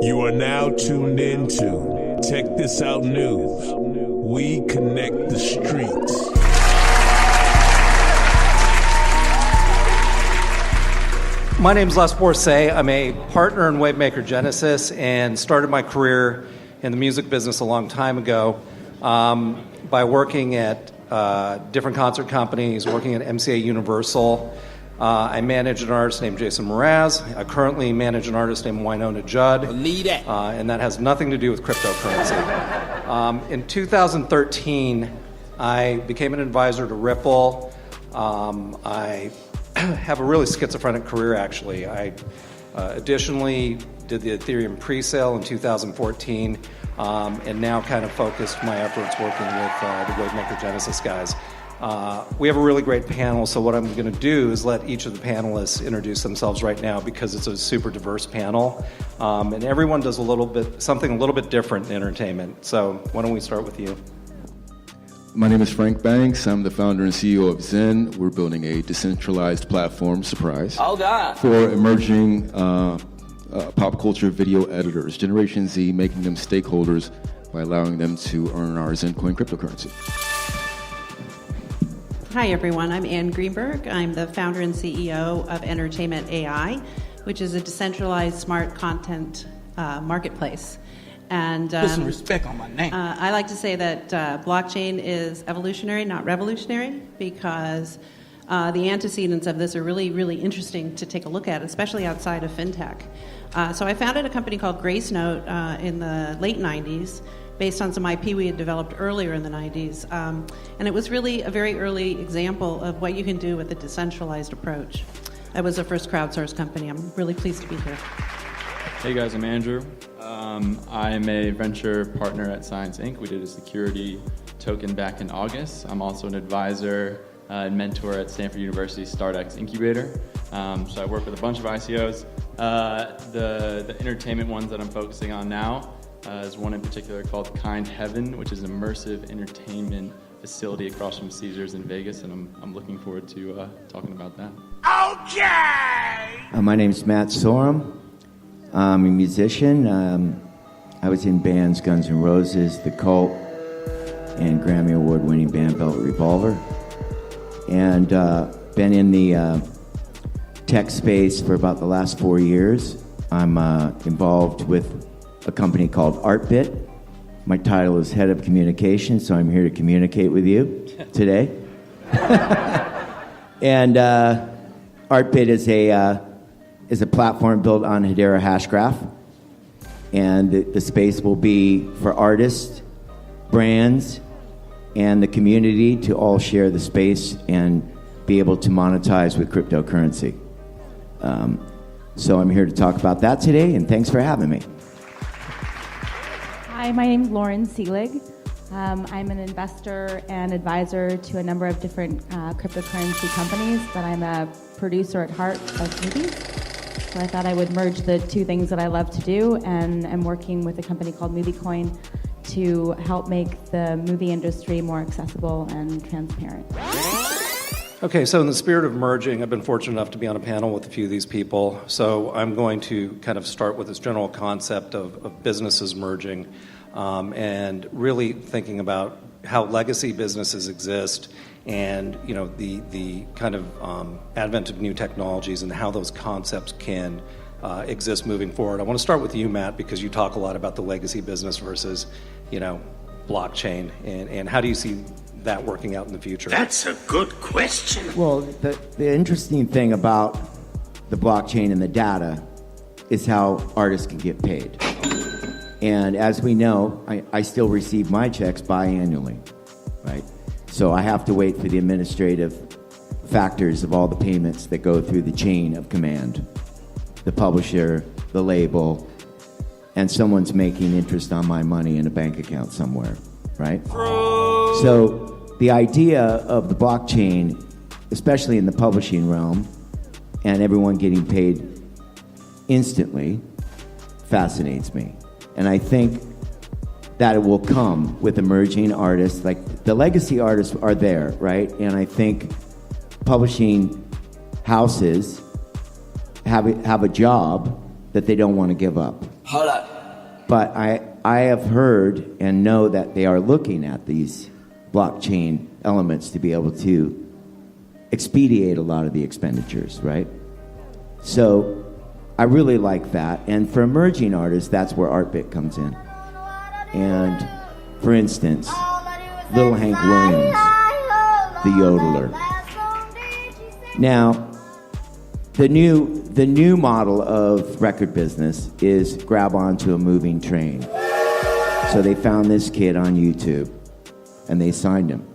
You are now tuned into Check This Out News. We connect the streets. My name is Les Borsail. I'm a partner in Wavemaker Genesis and started my career in the music business a long time ago by working at different concert companies, working at MCA Universal. I manage an artist named Jason Mraz. I currently manage an artist named Winona Judd. Believe that. And that has nothing to do with cryptocurrency. In 2013, I became an advisor to Ripple. I have a really schizophrenic career, actually. I additionally did the Ethereum pre-sale in 2014, and now kind of focused my efforts working with the Wavemaker Genesis guys. We have a really great panel, so what I'm going to do is let each of the panelists introduce themselves right now because it's a super diverse panel, and everyone does something a little bit different in entertainment. So why don't we start with you? My name is Erik Banks. I'm the founder and CEO of Zen. We're building a decentralized platform, surprise, for emerging pop culture video editors, Generation Z, making them stakeholders by allowing them to earn our Zen coin cryptocurrency. Hi, everyone. I'm Ann Greenberg. I'm the founder and CEO of Entertainment AI, which is a decentralized smart content marketplace. And Put some respect on my name. I like to say that blockchain is evolutionary, not revolutionary, because the antecedents of this are really, really interesting to take a look at, especially outside of fintech. So I founded a company called Gracenote in the late 90s, based on some IP we had developed earlier in the 90s. And it was really a very early example of what you can do with a decentralized approach. That was the first crowdsourced company. I'm really pleased to be here. Hey guys, I'm Andrew. I'm a venture partner at Science Inc. We did a security token back in August. I'm also an advisor and mentor at Stanford University's StartX Incubator. So I work with a bunch of ICOs. The entertainment ones that I'm focusing on now is one in particular called Kind Heaven, which is an immersive entertainment facility across from Caesars in Vegas, and I'm looking forward to talking about that. Okay! My name's Matt Sorum. I'm a musician. I was in bands Guns N' Roses, The Cult, and Grammy Award-winning band Velvet Revolver. And been in the tech space for about the last 4 years. I'm involved with a company called Artbit. My title is Head of Communications, so I'm here to communicate with you today. And Artbit is a platform built on Hedera Hashgraph. And the space will be for artists, brands, and the community to all share the space and be able to monetize with cryptocurrency. So I'm here to talk about that today, and thanks for having me. Hi, my name is Lauren Selig. I'm an investor and advisor to a number of different cryptocurrency companies, but I'm a producer at heart of movies. So I thought I would merge the two things that I love to do, and I'm working with a company called MovieCoin to help make the movie industry more accessible and transparent. Okay, so in the spirit of merging, I've been fortunate enough to be on a panel with a few of these people. So I'm going to kind of start with this general concept of businesses merging and really thinking about how legacy businesses exist and the kind of advent of new technologies and how those concepts can exist moving forward. I want to start with you, Matt, because you talk a lot about the legacy business versus blockchain, and how do you see that working out in the future? That's a good question. Well, the interesting thing about the blockchain and the data is how artists can get paid. And as we know, I still receive my checks biannually, right? So I have to wait for the administrative factors of all the payments that go through the chain of command. The publisher, the label, and someone's making interest on my money in a bank account somewhere, right? So the idea of the blockchain, especially in the publishing realm, and everyone getting paid instantly, fascinates me. And I think that it will come with emerging artists. Like, the legacy artists are there, right? And I think publishing houses have a job that they don't want to give up. Hold up. But I have heard and know that they are looking at these blockchain elements to be able to expedite a lot of the expenditures, right? So I really like that. And for emerging artists, that's where Artbit comes in. And for instance, Little Hank Williams, the yodeler. Now, the new model of record business is grab onto a moving train. So they found this kid on YouTube, and they signed him.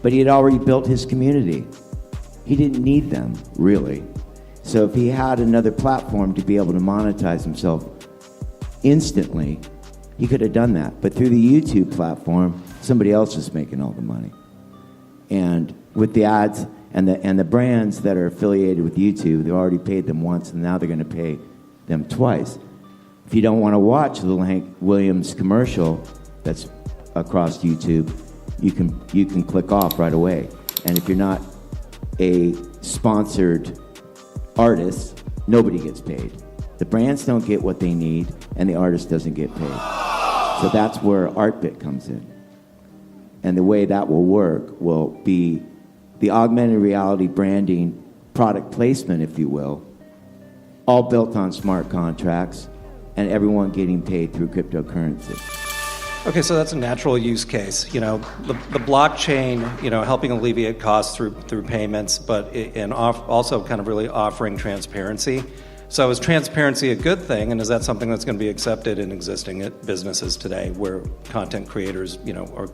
But he had already built his community. He didn't need them, really. So if he had another platform to be able to monetize himself instantly, he could have done that. But through the YouTube platform, somebody else is making all the money. And with the ads and the brands that are affiliated with YouTube, they already paid them once, and now they're going to pay them twice. If you don't want to watch Little Hank Williams commercial that's across YouTube, you can click off right away. And if you're not a sponsored artist, nobody gets paid. The brands don't get what they need, and the artist doesn't get paid. So that's where Artbit comes in. And the way that will work will be the augmented reality branding, product placement, if you will, all built on smart contracts, and everyone getting paid through cryptocurrency. Okay, so that's a natural use case. The blockchain, helping alleviate costs through payments, but also kind of really offering transparency. So is transparency a good thing, and is that something that's going to be accepted in existing businesses today, where content creators, are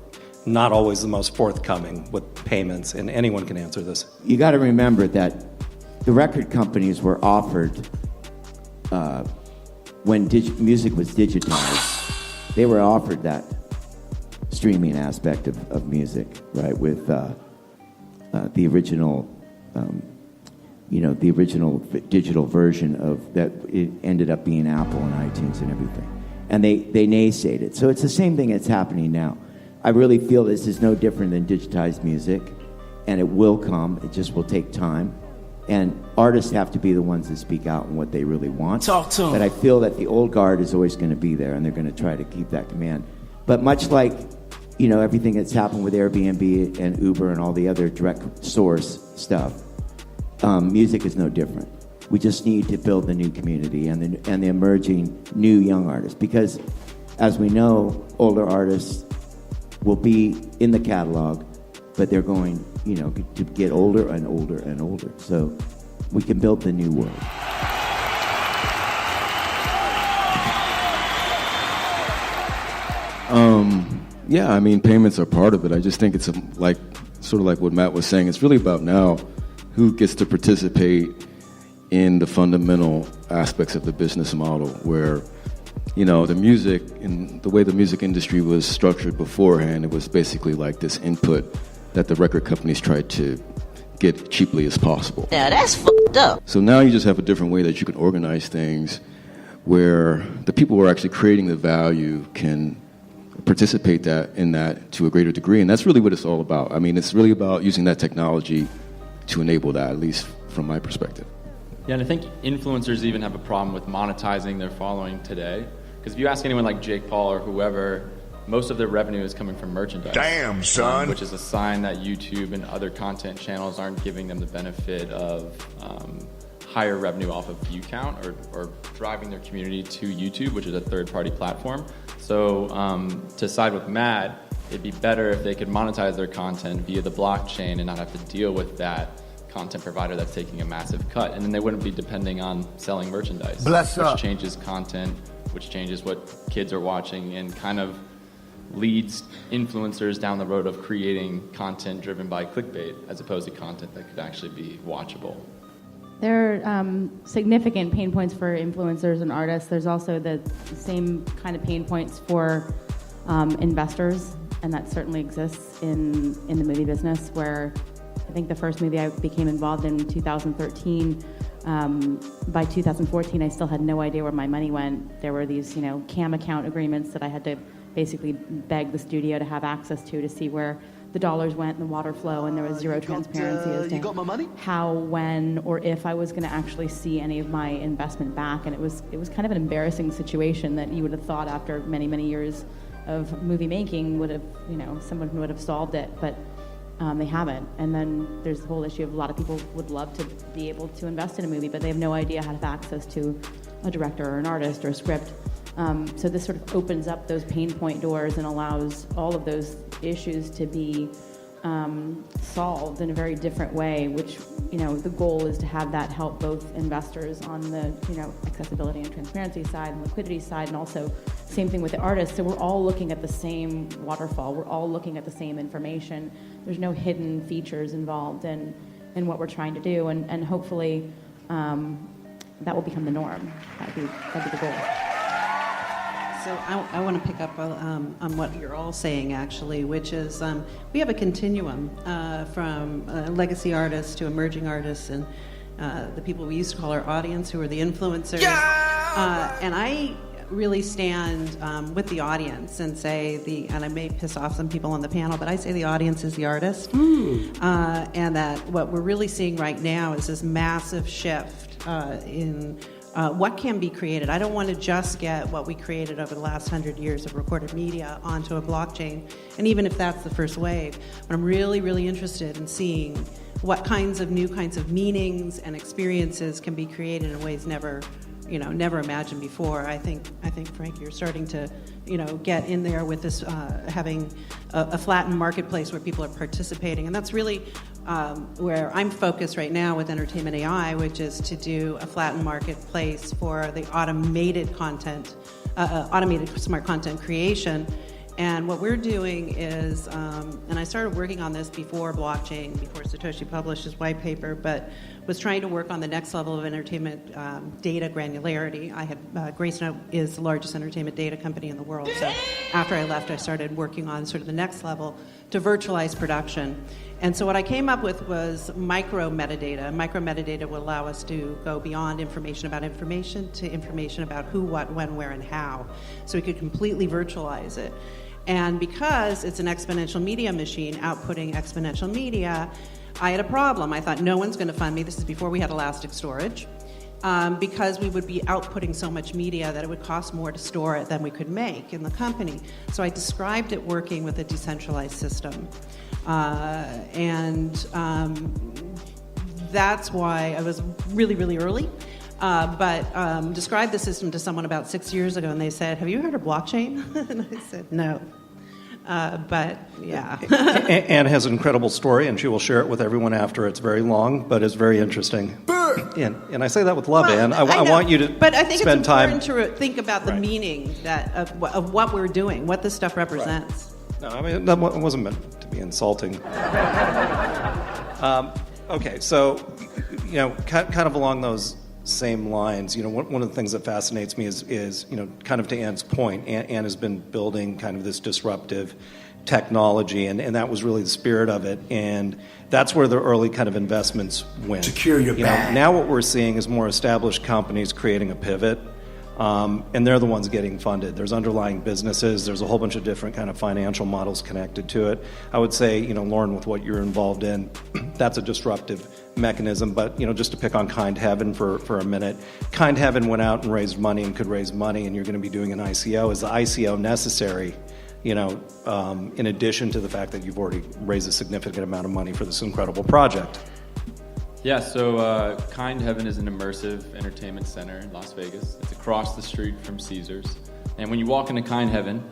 not always the most forthcoming with payments? And anyone can answer this. You got to remember that the record companies were offered when music was digitized. They were offered that streaming aspect of music, right? With the original, the original digital version of that. It ended up being Apple and iTunes and everything, and they naysayed it. So it's the same thing that's happening now. I really feel this is no different than digitized music, and it will come. It just will take time. And artists have to be the ones that speak out on what they really want. Talk to 'em. But I feel that the old guard is always going to be there, and they're going to try to keep that command. But much like, everything that's happened with Airbnb and Uber and all the other direct source stuff, music is no different. We just need to build the new community and the emerging new young artists. Because, as we know, older artists will be in the catalog, but they're going to get older and older and older. So we can build the new world. Yeah, I mean, payments are part of it. I just think it's sort of like what Matt was saying. It's really about now who gets to participate in the fundamental aspects of the business model, where the music and the way the music industry was structured beforehand, it was basically like this input that the record companies tried to get cheaply as possible. Yeah, that's fucked up. So now you just have a different way that you can organize things where the people who are actually creating the value can participate in that to a greater degree. And that's really what it's all about. I mean, it's really about using that technology to enable that, at least from my perspective. Yeah, and I think influencers even have a problem with monetizing their following today. Because if you ask anyone like Jake Paul or whoever, most of their revenue is coming from merchandise. Damn, son. Which is a sign that YouTube and other content channels aren't giving them the benefit of higher revenue off of view count or driving their community to YouTube, which is a third-party platform. So to side with Matt, it'd be better if they could monetize their content via the blockchain and not have to deal with that content provider that's taking a massive cut. And then they wouldn't be depending on selling merchandise, which changes content, which changes what kids are watching, and kind of leads influencers down the road of creating content driven by clickbait as opposed to content that could actually be watchable. There are significant pain points for influencers and artists. There's also the same kind of pain points for investors, and that certainly exists in the movie business, where I think the first movie I became involved in 2013, by 2014 I still had no idea where my money went. There were these cam account agreements that I had to basically beg the studio to have access to see where the dollars went and the water flow, and there was zero transparency as to how, when, or if I was going to actually see any of my investment back. And it was kind of an embarrassing situation that you would have thought after many, many years of movie making would have, someone would have solved it, but they haven't. And then there's the whole issue of a lot of people would love to be able to invest in a movie, but they have no idea how to have access to a director or an artist or a script. So this sort of opens up those pain point doors and allows all of those issues to be solved in a very different way, which, the goal is to have that help both investors on the, accessibility and transparency side and liquidity side, and also same thing with the artists. So we're all looking at the same waterfall. We're all looking at the same information. There's no hidden features involved in what we're trying to do, and hopefully that will become the norm. That'd be the goal. So I want to pick up on what you're all saying, actually, which is we have a continuum from legacy artists to emerging artists and the people we used to call our audience, who are the influencers. And I really stand with the audience and say and I may piss off some people on the panel, but I say the audience is the artist. And that what we're really seeing right now is this massive shift in what can be created. I don't want to just get what we created over the last 100 years of recorded media onto a blockchain, and even if that's the first wave, but I'm really, really interested in seeing what new kinds of meanings and experiences can be created in ways never imagined before. I think Frank, you're starting to, get in there with this having a flattened marketplace where people are participating, and that's really where I'm focused right now with Entertainment AI, which is to do a flattened marketplace for the automated smart content creation. And what we're doing is, and I started working on this before blockchain, before Satoshi published his white paper, but was trying to work on the next level of entertainment data granularity. Gracenote is the largest entertainment data company in the world. So after I left, I started working on sort of the next level to virtualize production. And so what I came up with was micro metadata. Micro metadata will allow us to go beyond information about information to information about who, what, when, where, and how. So we could completely virtualize it. And because it's an exponential media machine outputting exponential media, I had a problem. I thought, no one's going to fund me. This is before we had elastic storage. Because we would be outputting so much media that it would cost more to store it than we could make in the company. So I described it working with a decentralized system. That's why I was really, really early. But described the system to someone about 6 years ago, and they said, "Have you heard of blockchain?" And I said, "No." But yeah. Anne has an incredible story, and she will share it with everyone after. It's very long, but it's very interesting. And I say that with love, Anne. I want you to spend time. But I think it's important to think about the meaning of what we're doing, what this stuff represents. Right. No, I mean, that wasn't meant to be insulting. Okay, so, kind of along those same lines, one of the things that fascinates me is kind of to Anne's point, Anne has been building kind of this disruptive technology, and that was really the spirit of it, and that's where the early kind of investments went. Secure your bag. Now what we're seeing is more established companies creating a pivot, and they're the ones getting funded. There's underlying businesses, there's a whole bunch of different kind of financial models connected to it. I would say, Lauren, with what you're involved in, that's a disruptive mechanism, but just to pick on Kind Heaven for a minute, Kind Heaven went out and raised money and could raise money, and you're going to be doing an ICO. Is the ICO necessary, in addition to the fact that you've already raised a significant amount of money for this incredible project? Yeah, so Kind Heaven is an immersive entertainment center in Las Vegas. It's across the street from Caesars. And when you walk into Kind Heaven,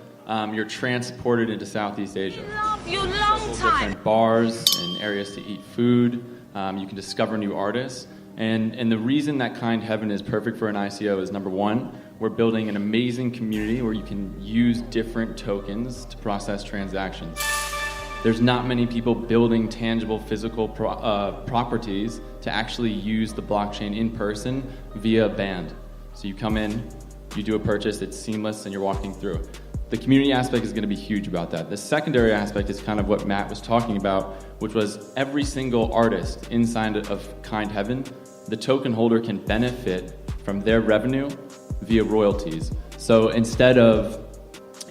you're transported into Southeast Asia. Love you long time. Different bars and areas to eat food. You can discover new artists. And the reason that Kind Heaven is perfect for an ICO is, number one, we're building an amazing community where you can use different tokens to process transactions. There's not many people building tangible physical properties to actually use the blockchain in person via a band. So you come in, you do a purchase, it's seamless, and you're walking through. The community aspect is going to be huge about that. The secondary aspect is kind of what Matt was talking about, which was every single artist inside of Kind Heaven, the token holder can benefit from their revenue via royalties. So instead of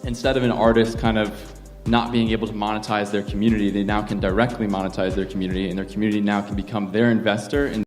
an artist kind of not being able to monetize their community, they now can directly monetize their community, and their community now can become their investor in